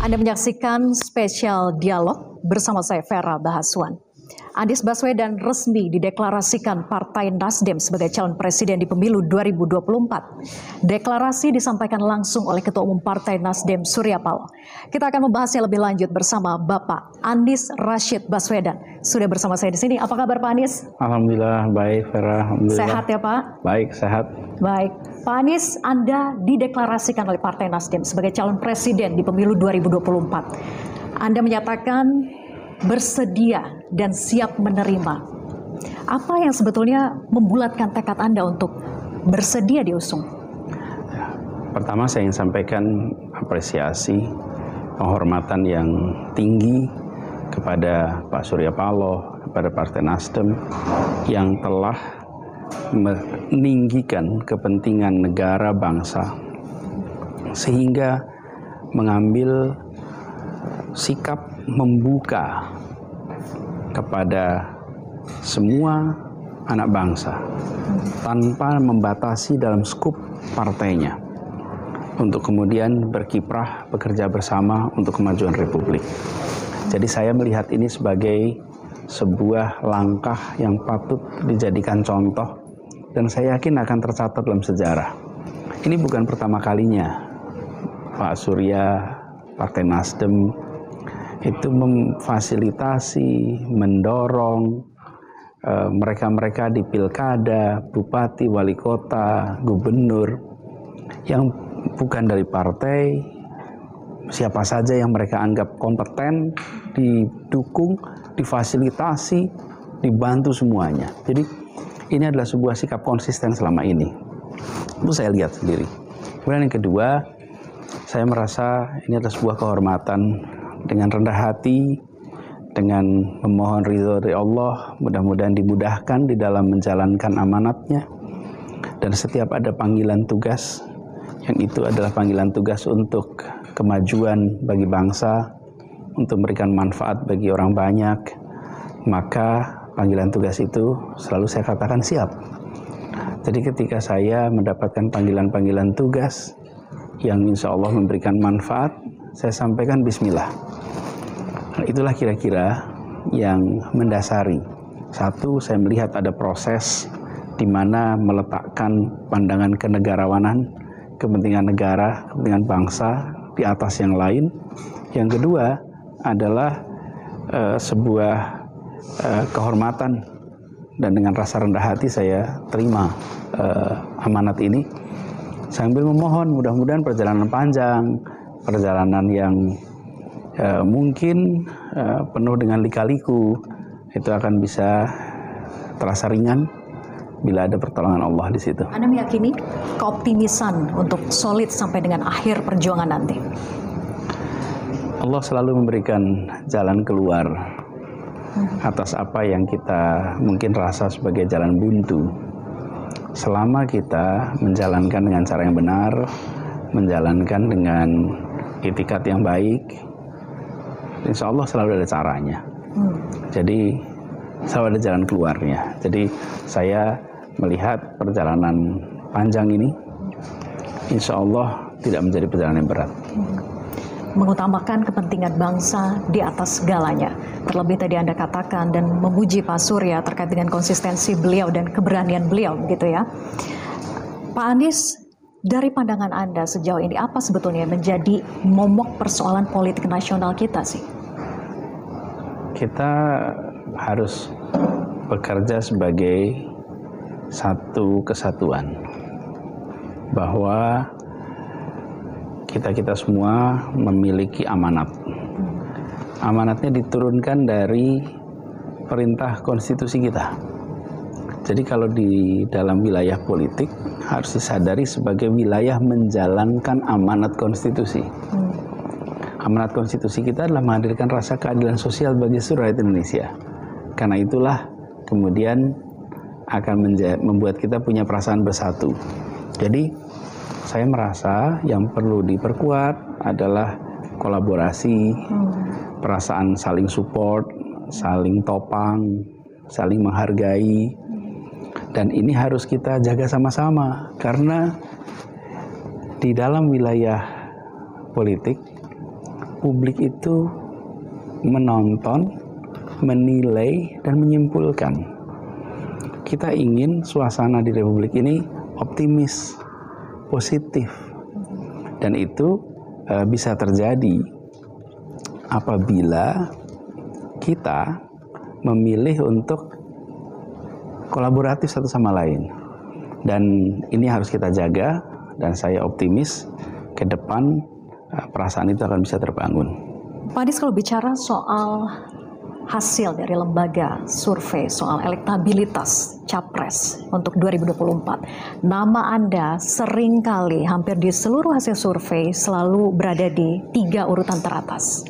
Anda menyaksikan spesial dialog bersama saya Vera Bahaswan. Anies Baswedan resmi dideklarasikan Partai Nasdem sebagai calon presiden di pemilu 2024. Deklarasi disampaikan langsung oleh Ketua Umum Partai Nasdem Surya Paloh. Kita akan membahasnya lebih lanjut bersama Bapak Anies Rashid Baswedan. Sudah bersama saya di sini. Apa kabar Pak Anies? Alhamdulillah baik Vera. Alhamdulillah. Sehat ya Pak? Baik, sehat. Baik. Pak Anies, Anda dideklarasikan oleh Partai Nasdem sebagai calon presiden di pemilu 2024. Anda menyatakan bersedia dan siap menerima. Apa yang sebetulnya membulatkan tekad Anda untuk bersedia diusung? Pertama saya ingin sampaikan apresiasi, penghormatan yang tinggi kepada Pak Surya Paloh, kepada Partai Nasdem yang telah meninggikan kepentingan negara bangsa sehingga mengambil sikap membuka kepada semua anak bangsa tanpa membatasi dalam skup partainya untuk kemudian berkiprah bekerja bersama untuk kemajuan Republik. Jadi saya melihat ini sebagai sebuah langkah yang patut dijadikan contoh dan saya yakin akan tercatat dalam sejarah. Ini bukan pertama kalinya Pak Surya, Partai Nasdem itu memfasilitasi, mendorong mereka-mereka di pilkada, bupati, wali kota, gubernur yang bukan dari partai, siapa saja yang mereka anggap kompeten, didukung, difasilitasi, dibantu semuanya. Jadi ini adalah sebuah sikap konsisten selama ini. Itu saya lihat sendiri. Kemudian yang kedua, saya merasa ini adalah sebuah kehormatan dengan rendah hati, dengan memohon ridho dari Allah, mudah-mudahan dimudahkan di dalam menjalankan amanatnya. Dan setiap ada panggilan tugas, yang itu adalah panggilan tugas untuk kemajuan bagi bangsa, untuk memberikan manfaat bagi orang banyak, maka panggilan tugas itu selalu saya katakan siap. Jadi ketika saya mendapatkan panggilan-panggilan tugas yang insya Allah memberikan manfaat, saya sampaikan bismillah. Itulah kira-kira yang mendasari. Satu, saya melihat ada proses di mana meletakkan pandangan kenegarawanan, kepentingan negara, kepentingan bangsa di atas yang lain. Yang kedua adalah sebuah kehormatan dan dengan rasa rendah hati saya terima amanat ini sambil memohon mudah-mudahan perjalanan panjang, perjalanan yang mungkin penuh dengan lika-liku itu akan bisa terasa ringan bila ada pertolongan Allah di situ. Anda meyakini keoptimisan untuk solid sampai dengan akhir perjuangan nanti? Allah selalu memberikan jalan keluar atas apa yang kita mungkin rasa sebagai jalan buntu. Selama kita menjalankan dengan cara yang benar, menjalankan dengan itikat yang baik, insya Allah selalu ada caranya. Jadi selalu ada jalan keluarnya. Jadi saya melihat perjalanan panjang ini, insya Allah tidak menjadi perjalanan yang berat. Mengutamakan kepentingan bangsa di atas segalanya. Terlebih tadi Anda katakan dan memuji Pak Surya terkait dengan konsistensi beliau dan keberanian beliau, gitu ya. Pak Anies, dari pandangan Anda sejauh ini apa sebetulnya menjadi momok persoalan politik nasional kita sih? Kita harus bekerja sebagai satu kesatuan, bahwa kita semua memiliki amanat. Amanatnya diturunkan dari perintah konstitusi kita. Jadi kalau di dalam wilayah politik harus disadari sebagai wilayah menjalankan amanat konstitusi. Amanat konstitusi kita adalah menghadirkan rasa keadilan sosial bagi seluruh rakyat Indonesia. Karena itulah kemudian akan membuat kita punya perasaan bersatu. Jadi saya merasa yang perlu diperkuat adalah kolaborasi, perasaan saling support, saling topang, saling menghargai. Dan ini harus kita jaga sama-sama karena di dalam wilayah politik publik itu menonton, menilai, dan menyimpulkan. Kita ingin suasana di Republik ini optimis, positif, dan itu bisa terjadi apabila kita memilih untuk kolaboratif satu sama lain. Dan ini harus kita jaga, dan saya optimis ke depan perasaan itu akan bisa terbangun. Pak Anies, kalau bicara soal hasil dari lembaga survei soal elektabilitas Capres untuk 2024, nama Anda seringkali hampir di seluruh hasil survei selalu berada di 3 urutan teratas.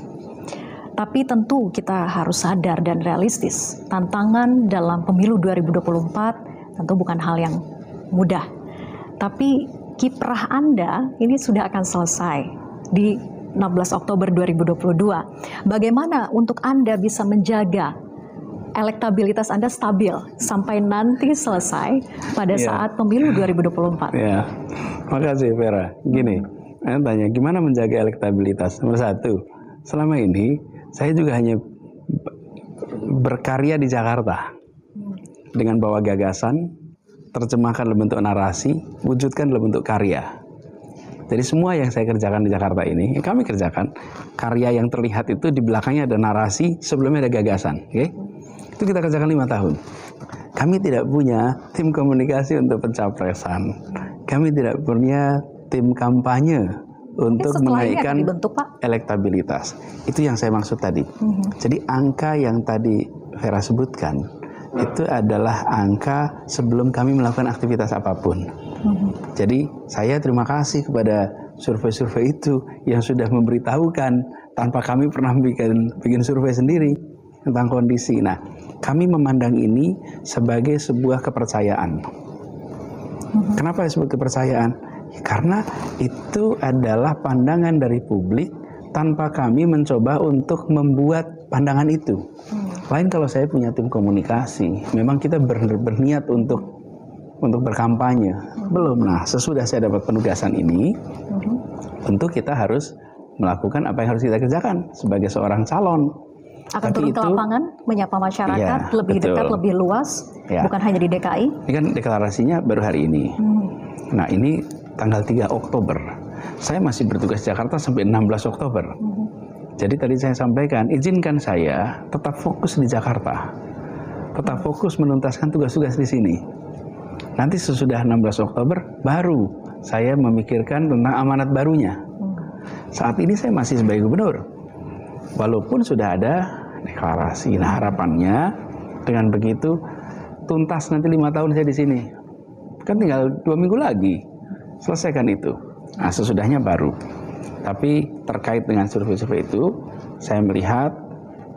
Tapi tentu kita harus sadar dan realistis, tantangan dalam pemilu 2024 tentu bukan hal yang mudah. Tapi kiprah Anda ini sudah akan selesai di 16 Oktober 2022. Bagaimana untuk Anda bisa menjaga elektabilitas Anda stabil sampai nanti selesai pada saat pemilu 2024? Ya, makasih Vera. Gini, saya tanya, gimana menjaga elektabilitas? Nomor 1, selama ini saya juga hanya berkarya di Jakarta dengan bawa gagasan, terjemahkan dalam bentuk narasi, wujudkan dalam bentuk karya. Jadi semua yang saya kerjakan di Jakarta ini, kami kerjakan. Karya yang terlihat itu di belakangnya ada narasi, sebelumnya ada gagasan. Okay? Itu kita kerjakan 5 tahun. Kami tidak punya tim komunikasi untuk pencapresan. Kami tidak punya tim kampanye untuk menaikkan elektabilitas. Itu yang saya maksud tadi. Jadi angka yang tadi Vera sebutkan, itu adalah angka sebelum kami melakukan aktivitas apapun. Jadi saya terima kasih kepada survei-survei itu yang sudah memberitahukan tanpa kami pernah bikin survei sendiri tentang kondisi. Nah, kami memandang ini sebagai sebuah kepercayaan. Kenapa disebut kepercayaan? Karena itu adalah pandangan dari publik tanpa kami mencoba untuk membuat pandangan itu. Lain kalau saya punya tim komunikasi, memang kita berniat untuk berkampanye. Belum. Nah, sesudah saya dapat penugasan ini, tentu kita harus melakukan apa yang harus kita kerjakan sebagai seorang calon. Akan turun ke lapangan, menyapa masyarakat, lebih dekat, lebih luas, bukan hanya di DKI. Ini kan deklarasinya baru hari ini. Nah, ini tanggal 3 Oktober. Saya masih bertugas di Jakarta sampai 16 Oktober. Jadi tadi saya sampaikan, izinkan saya tetap fokus di Jakarta. Tetap fokus menuntaskan tugas-tugas di sini. Nanti sesudah 16 Oktober, baru saya memikirkan tentang amanat barunya. Saat ini saya masih sebagai gubernur. Walaupun sudah ada deklarasi. Nah, harapannya dengan begitu, tuntas nanti 5 tahun saya di sini. Kan tinggal 2 minggu lagi. Selesaikan itu. Nah, sesudahnya baru. Tapi terkait dengan survei-survei itu, saya melihat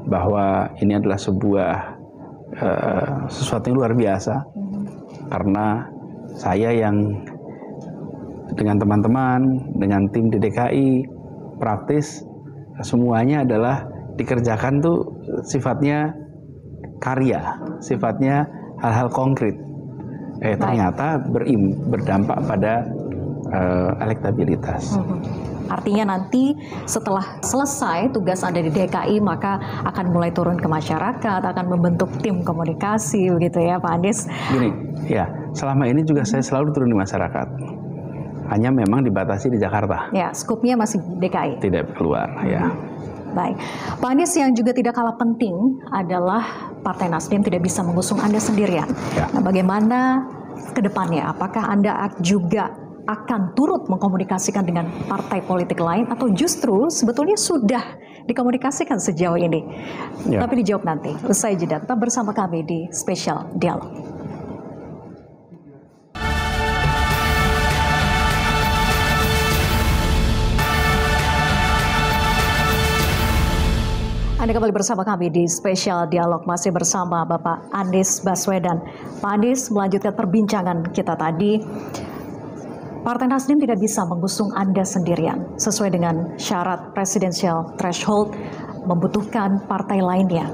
bahwa ini adalah sebuah sesuatu yang luar biasa. Karena saya yang dengan teman-teman, dengan tim di DKI, praktis, semuanya adalah dikerjakan tuh sifatnya karya, sifatnya hal-hal konkret. Ternyata berdampak pada elektabilitas. Artinya nanti setelah selesai tugas Anda di DKI, maka akan mulai turun ke masyarakat, akan membentuk tim komunikasi, begitu ya Pak Anies? Gini, ya, selama ini juga saya selalu turun di masyarakat. Hanya memang dibatasi di Jakarta. Ya, skupnya masih DKI. Tidak keluar, ya. Baik, Pak Anies, yang juga tidak kalah penting adalah Partai Nasdem tidak bisa mengusung Anda sendirian. Ya. Nah, bagaimana ke depannya? Apakah Anda juga akan turut mengkomunikasikan dengan partai politik lain atau justru sebetulnya sudah dikomunikasikan sejauh ini? Ya. Tapi dijawab nanti. Usai jeda, tetap bersama kami di Spesial Dialog. Anda kembali bersama kami di Spesial Dialog, masih bersama Bapak Anies Baswedan. Pak Anies, melanjutkan perbincangan kita tadi. Partai Nasdem tidak bisa mengusung Anda sendirian. Sesuai dengan syarat presidensial threshold, membutuhkan partai lainnya.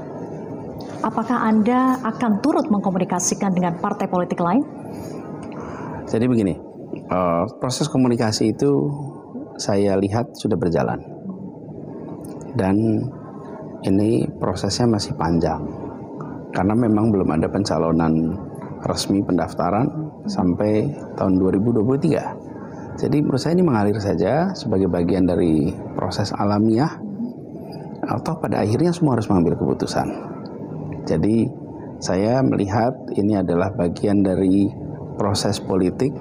Apakah Anda akan turut mengkomunikasikan dengan partai politik lain? Jadi begini, proses komunikasi itu saya lihat sudah berjalan. dan ini prosesnya masih panjang karena memang belum ada pencalonan resmi pendaftaran sampai tahun 2023. Jadi menurut saya ini mengalir saja sebagai bagian dari proses alamiah, atau pada akhirnya semua harus mengambil keputusan. Jadi saya melihat ini adalah bagian dari proses politik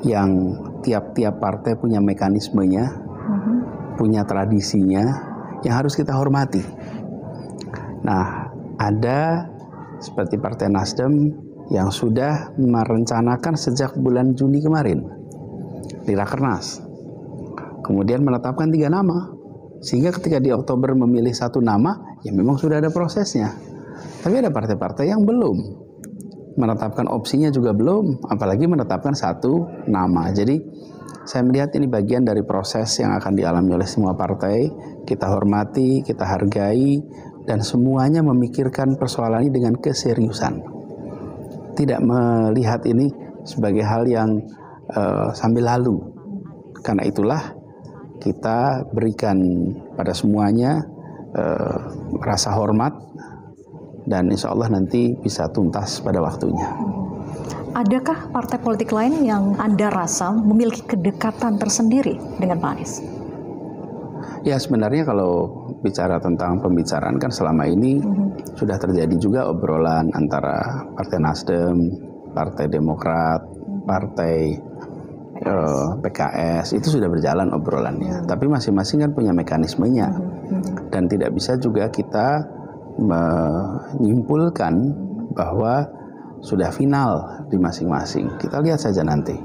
yang tiap-tiap partai punya mekanismenya, punya tradisinya yang harus kita hormati. Nah, ada seperti Partai Nasdem yang sudah merencanakan sejak bulan Juni kemarin di Rakernas. Kemudian menetapkan 3 nama. Sehingga ketika di Oktober memilih 1 nama, ya memang sudah ada prosesnya. Tapi ada partai-partai yang belum. Menetapkan opsinya juga belum, apalagi menetapkan 1 nama. Jadi saya melihat ini bagian dari proses yang akan dialami oleh semua partai. Kita hormati, kita hargai, dan semuanya memikirkan persoalan ini dengan keseriusan. Tidak melihat ini sebagai hal yang sambil lalu. Karena itulah kita berikan pada semuanya rasa hormat, dan insya Allah nanti bisa tuntas pada waktunya. Adakah partai politik lain yang Anda rasa memiliki kedekatan tersendiri dengan Pak Anies? Ya, sebenarnya kalau bicara tentang pembicaraan kan selama ini sudah terjadi juga obrolan antara Partai Nasdem, Partai Demokrat, Partai PKS, itu sudah berjalan obrolannya. Tapi masing-masing kan punya mekanismenya, dan tidak bisa juga kita menyimpulkan bahwa sudah final di masing-masing. Kita lihat saja nanti.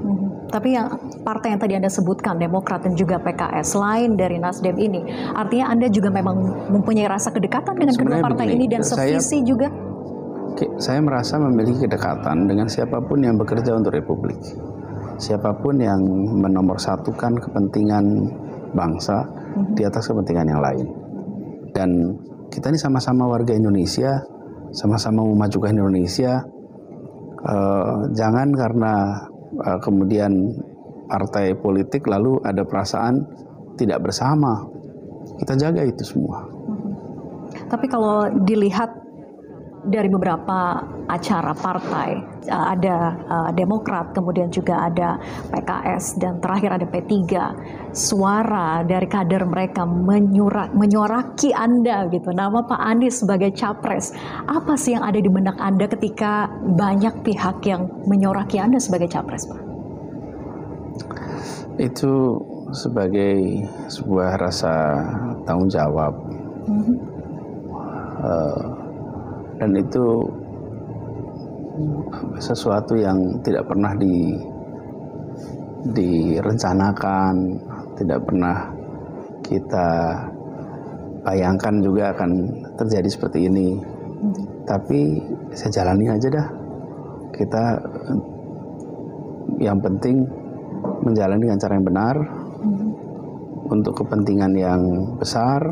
Tapi yang partai yang tadi Anda sebutkan, Demokrat dan juga PKS, selain dari Nasdem ini, artinya Anda juga memang mempunyai rasa kedekatan dengan kedua partai ini dan sevisi juga? Saya merasa memiliki kedekatan dengan siapapun yang bekerja untuk Republik. Siapapun yang menomorsatukan kepentingan bangsa di atas kepentingan yang lain. Dan kita ini sama-sama warga Indonesia, sama-sama memajukan Indonesia. Jangan karena kemudian partai politik lalu ada perasaan tidak bersama. Kita jaga itu semua. Tapi kalau dilihat dari beberapa acara partai, ada Demokrat, kemudian juga ada PKS, dan terakhir ada P3. Suara dari kader mereka menyuaraki Anda gitu, nama Pak Anies sebagai capres. Apa sih yang ada di benak Anda ketika banyak pihak yang menyuaraki Anda sebagai capres, Pak? Itu sebagai sebuah rasa tanggung jawab. Dan itu sesuatu yang tidak pernah direncanakan, tidak pernah kita bayangkan juga akan terjadi seperti ini. Tapi saya jalani aja dah. Kita yang penting menjalani dengan cara yang benar, untuk kepentingan yang besar,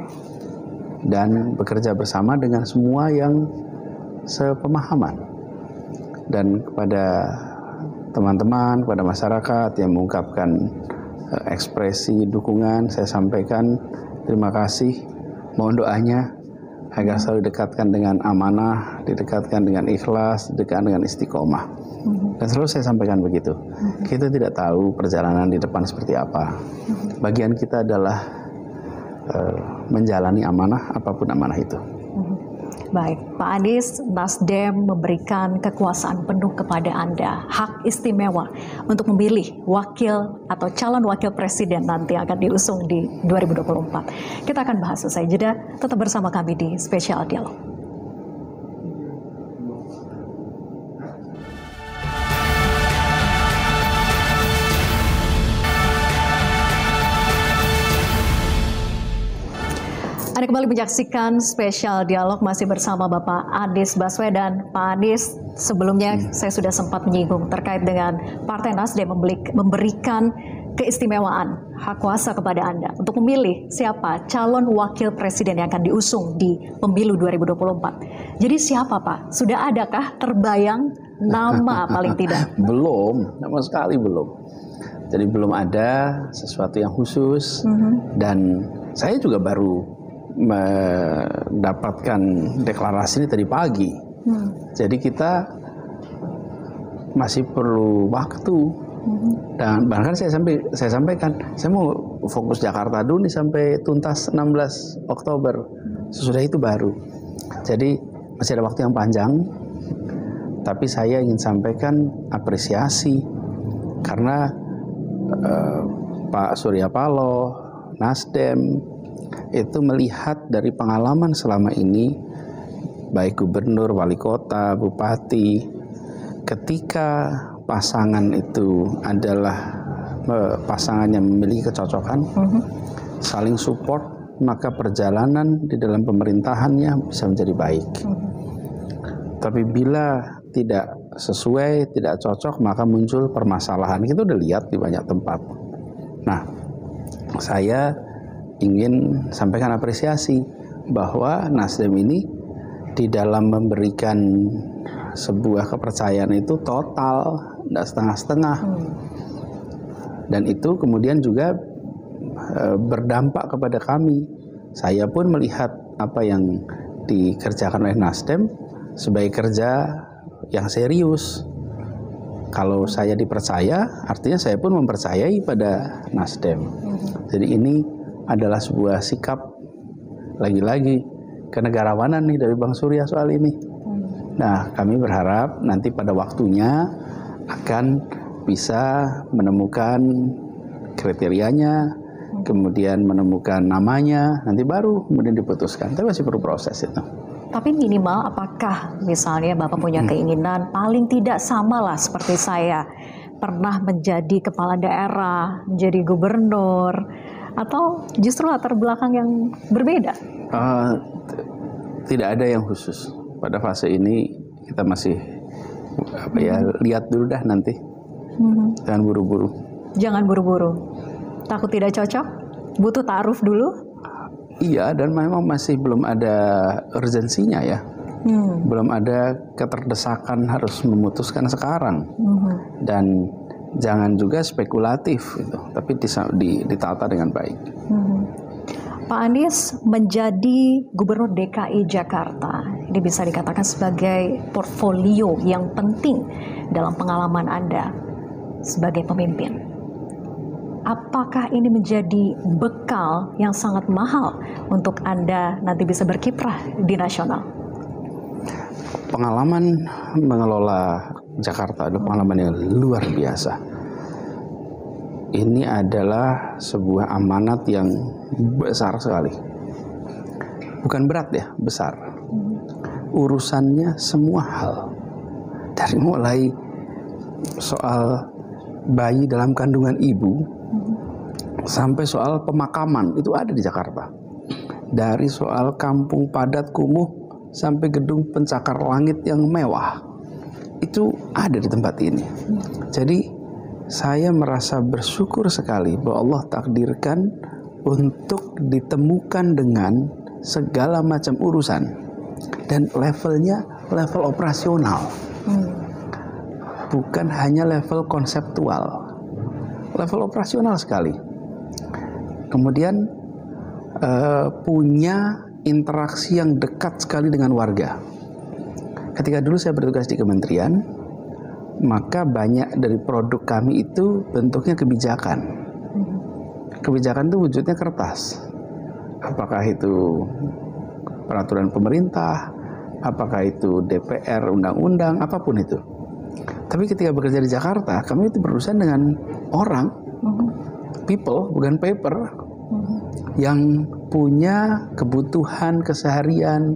dan bekerja bersama dengan semua yang sepemahaman. Dan kepada teman-teman, kepada masyarakat yang mengungkapkan ekspresi dukungan, saya sampaikan terima kasih, mohon doanya agar selalu didekatkan dengan amanah, didekatkan dengan ikhlas, didekatkan dengan istiqomah. Dan selalu saya sampaikan begitu. Kita tidak tahu perjalanan di depan seperti apa. Bagian kita adalah menjalani amanah, apapun amanah itu. Baik, Pak Anies, Nasdem memberikan kekuasaan penuh kepada Anda, hak istimewa untuk memilih wakil atau calon wakil presiden nanti akan diusung di 2024. Kita akan bahas usai jeda, tetap bersama kami di Spesial Dialog. Anda kembali menyaksikan Spesial Dialog masih bersama Bapak Anies Baswedan. Pak Anies, sebelumnya saya sudah sempat menyinggung terkait dengan Partai Nasdem memberikan keistimewaan hak kuasa kepada Anda untuk memilih siapa calon wakil presiden yang akan diusung di pemilu 2024. Jadi siapa, Pak? Sudah adakah terbayang nama paling tidak? Belum, sama sekali belum. Jadi belum ada sesuatu yang khusus, dan saya juga baru mendapatkan deklarasi ini tadi pagi. Jadi kita masih perlu waktu. Dan bahkan saya sampaikan, saya mau fokus Jakarta dulu nih sampai tuntas 16 Oktober. Sesudah itu baru. Jadi masih ada waktu yang panjang. Tapi saya ingin sampaikan apresiasi karena Pak Surya Paloh, Nasdem itu melihat dari pengalaman selama ini, baik gubernur, wali kota, bupati, ketika pasangan itu adalah pasangan yang memiliki kecocokan, saling support, maka perjalanan di dalam pemerintahannya bisa menjadi baik. Tapi bila tidak sesuai, tidak cocok, maka muncul permasalahan. Kita udah lihat di banyak tempat. Nah, saya ingin sampaikan apresiasi bahwa Nasdem ini di dalam memberikan sebuah kepercayaan itu total, tidak setengah-setengah. Dan itu kemudian juga berdampak kepada kami. Saya pun melihat apa yang dikerjakan oleh Nasdem sebagai kerja yang serius. Kalau saya dipercaya, artinya saya pun mempercayai pada Nasdem. Jadi ini adalah sebuah sikap lagi-lagi kenegarawanan nih dari Bang Surya soal ini. Nah, kami berharap nanti pada waktunya akan bisa menemukan kriterianya, kemudian menemukan namanya, nanti baru kemudian diputuskan. Tapi masih perlu proses itu. Tapi minimal apakah misalnya Bapak punya keinginan paling tidak sama lah seperti saya pernah menjadi kepala daerah, menjadi gubernur, atau justru latar belakang yang berbeda? Tidak ada yang khusus. Pada fase ini kita masih lihat dulu dah nanti. Jangan buru-buru. Jangan buru-buru. Takut tidak cocok? Butuh ta'aruf dulu? Iya, dan memang masih belum ada urgensinya ya. Belum ada keterdesakan harus memutuskan sekarang. Dan jangan juga spekulatif gitu, tapi ditata dengan baik. Pak Anies menjadi Gubernur DKI Jakarta, ini bisa dikatakan sebagai portfolio yang penting dalam pengalaman Anda sebagai pemimpin. Apakah ini menjadi bekal yang sangat mahal untuk Anda nanti bisa berkiprah di nasional? Pengalaman mengelola Jakarta adalah pengalaman yang luar biasa. Ini adalah sebuah amanat yang besar sekali. Bukan berat ya, besar. Urusannya semua hal. Dari mulai soal bayi dalam kandungan ibu, sampai soal pemakaman, itu ada di Jakarta. Dari soal kampung padat kumuh, sampai gedung pencakar langit yang mewah, itu ada di tempat ini. Jadi saya merasa bersyukur sekali bahwa Allah takdirkan untuk ditemukan dengan segala macam urusan dan levelnya level operasional, bukan hanya level konseptual, level operasional sekali. Kemudian punya interaksi yang dekat sekali dengan warga. Ketika dulu saya bertugas di kementerian, maka banyak dari produk kami itu bentuknya kebijakan. Kebijakan itu wujudnya kertas. Apakah itu peraturan pemerintah, apakah itu DPR, undang-undang, apapun itu. Tapi ketika bekerja di Jakarta, kami itu berurusan dengan orang, people, bukan paper, yang punya kebutuhan keseharian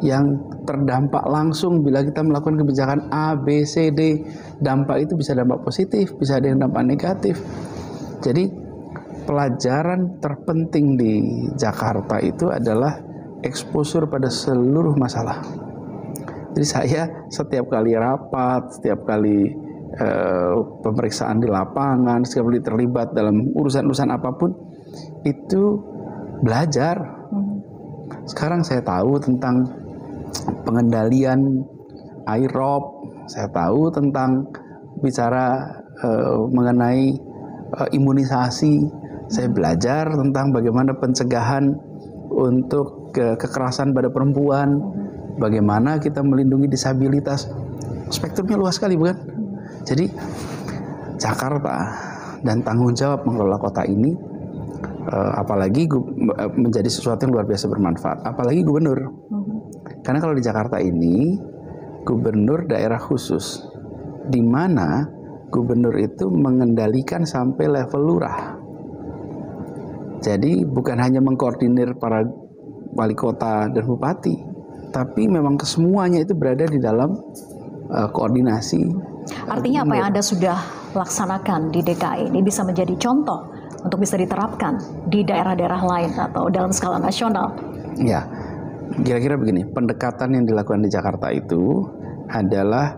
yang terdampak langsung bila kita melakukan kebijakan A, B, C, D. Dampak itu bisa dampak positif, bisa ada yang dampak negatif. Jadi pelajaran terpenting di Jakarta itu adalah exposure pada seluruh masalah. Jadi saya setiap kali rapat, setiap kali pemeriksaan di lapangan, setiap kali terlibat dalam urusan-urusan apapun, itu belajar. Sekarang saya tahu tentang pengendalian aerob, saya tahu tentang bicara mengenai imunisasi, saya belajar tentang bagaimana pencegahan untuk kekerasan pada perempuan, bagaimana kita melindungi disabilitas. Spektrumnya luas sekali, bukan? Jadi Jakarta dan tanggung jawab mengelola kota ini, apalagi menjadi sesuatu yang luar biasa bermanfaat, apalagi gubernur. Karena kalau di Jakarta ini, gubernur daerah khusus, di mana gubernur itu mengendalikan sampai level lurah. Jadi bukan hanya mengkoordinir para wali kota dan bupati, tapi memang kesemuanya itu berada di dalam koordinasi. Artinya apa yang Anda sudah laksanakan di DKI ini bisa menjadi contoh untuk bisa diterapkan di daerah-daerah lain atau dalam skala nasional? Ya, kira-kira begini, pendekatan yang dilakukan di Jakarta itu adalah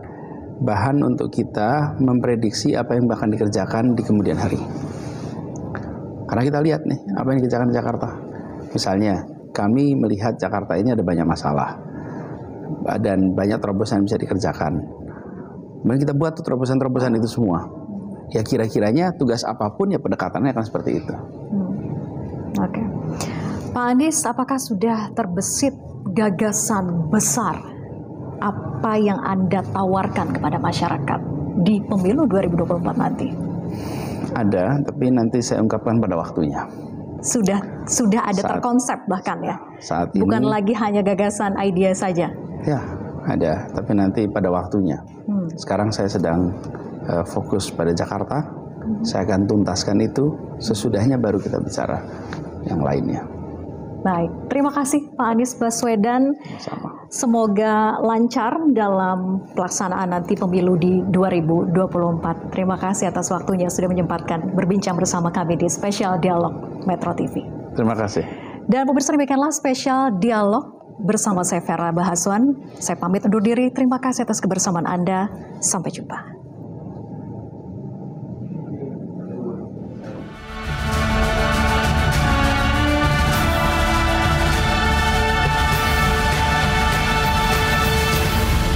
bahan untuk kita memprediksi apa yang bakal dikerjakan di kemudian hari. Karena kita lihat nih, apa yang dikerjakan di Jakarta. Misalnya, kami melihat Jakarta ini ada banyak masalah dan banyak terobosan yang bisa dikerjakan. Kemudian kita buat terobosan-terobosan itu semua. Ya kira-kiranya tugas apapun ya pendekatannya akan seperti itu. Oke. Pak Anies, apakah sudah terbesit gagasan besar apa yang Anda tawarkan kepada masyarakat di pemilu 2024 nanti? Ada, tapi nanti saya ungkapkan pada waktunya. Sudah ada terkonsep bahkan ya? Saat ini, bukan lagi hanya gagasan ide saja? Ya, ada, tapi nanti pada waktunya. Sekarang saya sedang fokus pada Jakarta. Saya akan tuntaskan itu, sesudahnya baru kita bicara yang lainnya. Baik, terima kasih Pak Anies Baswedan. Sama. Semoga lancar dalam pelaksanaan nanti pemilu di 2024. Terima kasih atas waktunya sudah menyempatkan berbincang bersama kami di Spesial Dialog Metro TV. Terima kasih. Dan pemirsa, demikianlah Spesial Dialog bersama saya Vera Bahaswan. Saya pamit undur diri. Terima kasih atas kebersamaan Anda. Sampai jumpa.